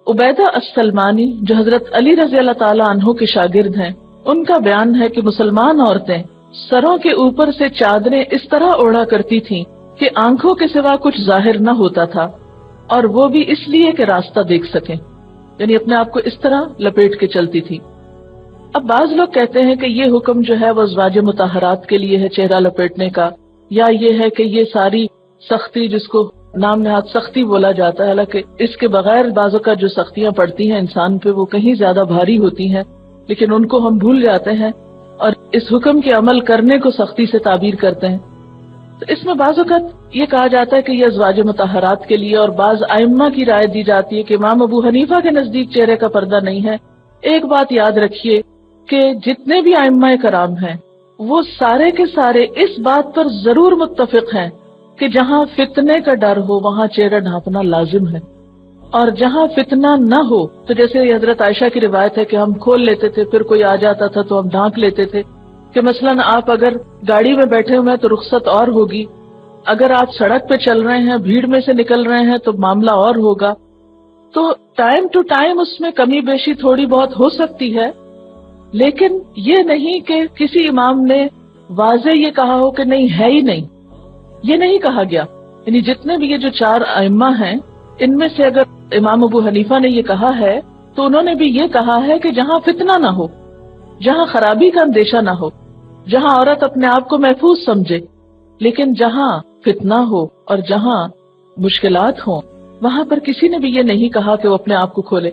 عبیدہ السلمانی جو حضرت علی رضی اللہ تعالیٰ عنہ کے شاگرد ہیں، ان کا بیان ہے کہ مسلمان عورتیں سروں کے اوپر سے چادریں اس طرح اوڑھا کرتی تھیں کہ آنکھوں کے سوا کچھ ظاہر نہ ہوتا تھا، اور وہ بھی اس لیے کہ راستہ دیکھ سکیں، یعنی اپنے آپ کو اس طرح لپیٹ کے چلتی تھی۔ اب بعض لوگ کہتے ہیں کہ یہ حکم جو ہے وہ ازواج مطہرات کے لیے ہے، چہرہ لپیٹنے کا، یا یہ ہے کہ یہ ساری سختی جس کو نام نہاد سختی بولا جاتا ہے، حالانکہ اس کے بغیر بعضوں کا جو سختیاں پڑتی ہیں انسان پہ وہ کہیں زیادہ بھاری ہوتی ہیں، لیکن ان کو ہم بھول جاتے ہیں اور اس حکم کے عمل کرنے کو سختی سے تعبیر کرتے ہیں۔ تو اس میں بعض اوقات یہ کہا جاتا ہے کہ یہ ازواج مطہرات کے لیے، اور بعض ائمہ کی رائے دی جاتی ہے کہ امام ابو حنیفہ کے نزدیک چہرے کا پردہ نہیں ہے۔ ایک بات یاد رکھیے کہ جتنے بھی ائمہ کرام ہیں وہ سارے کے سارے اس بات پر ضرور متفق ہیں کہ جہاں فتنے کا ڈر ہو وہاں چہرہ ڈھانپنا لازم ہے، اور جہاں فتنہ نہ ہو، تو جیسے حضرت عائشہ کی روایت ہے کہ ہم کھول لیتے تھے، پھر کوئی آ جاتا تھا تو ہم ڈھانک لیتے تھے، کہ مثلاً آپ اگر گاڑی میں بیٹھے ہوئے ہیں تو رخصت اور ہوگی، اگر آپ سڑک پہ چل رہے ہیں، بھیڑ میں سے نکل رہے ہیں تو معاملہ اور ہوگا۔ تو ٹائم ٹو ٹائم اس میں کمی بیشی تھوڑی بہت ہو سکتی ہے، لیکن یہ نہیں کہ کسی امام نے واضح یہ کہا ہو کہ نہیں ہے ہی نہیں، یہ نہیں کہا گیا۔ یعنی جتنے بھی یہ جو 4 ائمہ ہیں ان میں سے اگر امام ابو حنیفہ نے یہ کہا ہے تو انہوں نے بھی یہ کہا ہے کہ جہاں فتنہ نہ ہو، جہاں خرابی کا اندیشہ نہ ہو، جہاں عورت اپنے آپ کو محفوظ سمجھے، لیکن جہاں فتنہ ہو اور جہاں مشکلات ہوں وہاں پر کسی نے بھی یہ نہیں کہا کہ وہ اپنے آپ کو کھولے۔